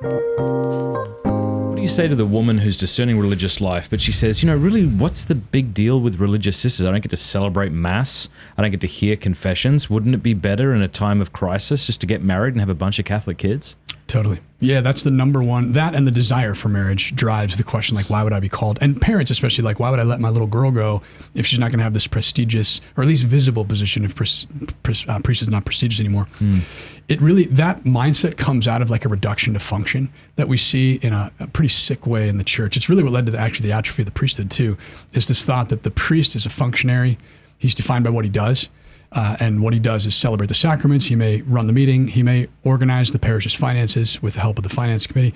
What do you say to the woman who's discerning religious life, but she says, really, what's the big deal with religious sisters? I don't get to celebrate Mass. I don't get to hear confessions. Wouldn't it be better in a time of crisis just to get married and have a bunch of Catholic kids? Totally. Yeah, that's the number one. That and the desire for marriage drives the question, like, why would I be called? And parents especially, like, why would I let my little girl go if she's not going to have this prestigious, or at least visible position if priest is not prestigious anymore? It really, that mindset comes out of like a reduction to function that we see in a pretty sick way in the church. It's really what led to the atrophy of the priesthood too, is this thought that the priest is a functionary. He's defined by what he does. And what he does is celebrate the sacraments. He may run the meeting. He may organize the parish's finances with the help of the finance committee.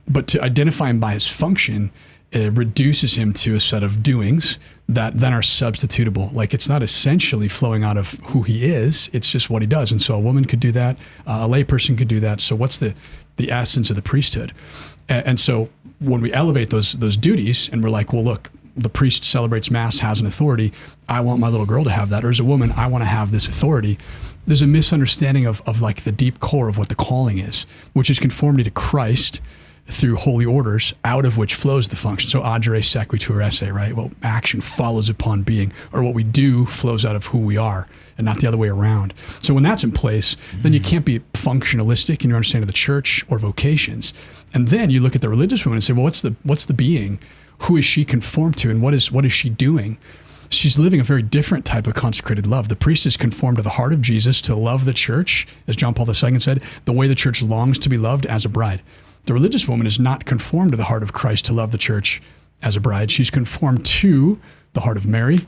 But to identify him by his function, it reduces him to a set of doings that then are substitutable. Like, it's not essentially flowing out of who he is. It's just what he does. And so a woman could do that. A lay person could do that. So what's the essence of the priesthood? And so when we elevate those duties and we're like, well, look, the priest celebrates Mass, has an authority. I want my little girl to have that. Or as a woman, I want to have this authority. There's a misunderstanding of like the deep core of what the calling is, which is conformity to Christ through holy orders, out of which flows the function. So agere sequitur esse, right? Well, action follows upon being, or what we do flows out of who we are, and not the other way around. So when that's in place, then you can't be functionalistic in your understanding of the church or vocations. And then you look at the religious woman and say, well, what's the being? Who is she conformed to, and what is she doing? She's living a very different type of consecrated love. The priest is conformed to the heart of Jesus to love the church, as John Paul II said, the way the church longs to be loved as a bride. The religious woman is not conformed to the heart of Christ to love the church as a bride. She's conformed to the heart of Mary,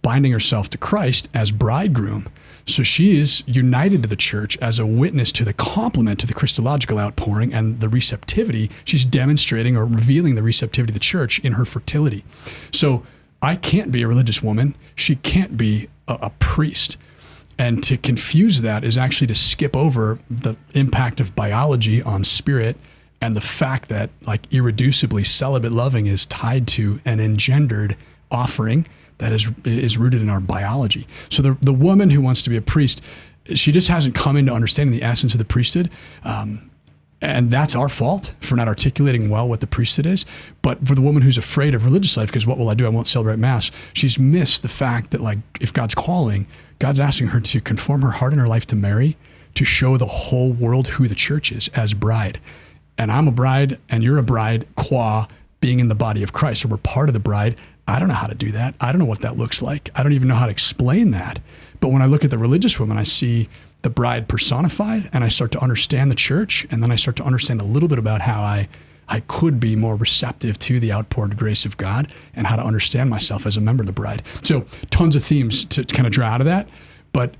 binding herself to Christ as bridegroom. So she is united to the church as a witness to the complement to the Christological outpouring and the receptivity. She's demonstrating or revealing the receptivity of the church in her fertility. So I can't be a religious woman. She can't be a priest. And to confuse that is actually to skip over the impact of biology on spirit and the fact that, like, irreducibly celibate loving is tied to an engendered offering that is rooted in our biology. So the woman who wants to be a priest, she just hasn't come into understanding the essence of the priesthood. And that's our fault for not articulating well what the priesthood is. But for the woman who's afraid of religious life, because what will I do? I won't celebrate Mass. She's missed the fact that, like, if God's calling, God's asking her to conform her heart and her life to Mary, to show the whole world who the church is as bride. And I'm a bride, and you're a bride, qua being in the body of Christ. So we're part of the bride. I don't know how to do that. I don't know what that looks like. I don't even know how to explain that. But when I look at the religious woman, I see the bride personified, and I start to understand the church, and then I start to understand a little bit about how I could be more receptive to the outpoured grace of God and how to understand myself as a member of the bride. So tons of themes to kind of draw out of that. But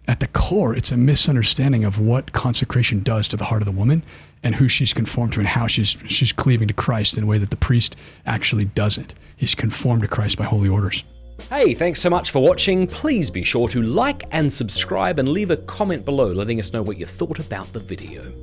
at the core, it's a misunderstanding of what consecration does to the heart of the woman and who she's conformed to and how she's cleaving to Christ in a way that the priest actually doesn't. He's conformed to Christ by holy orders. Hey, thanks so much for watching. Please be sure to like and subscribe and leave a comment below letting us know what you thought about the video.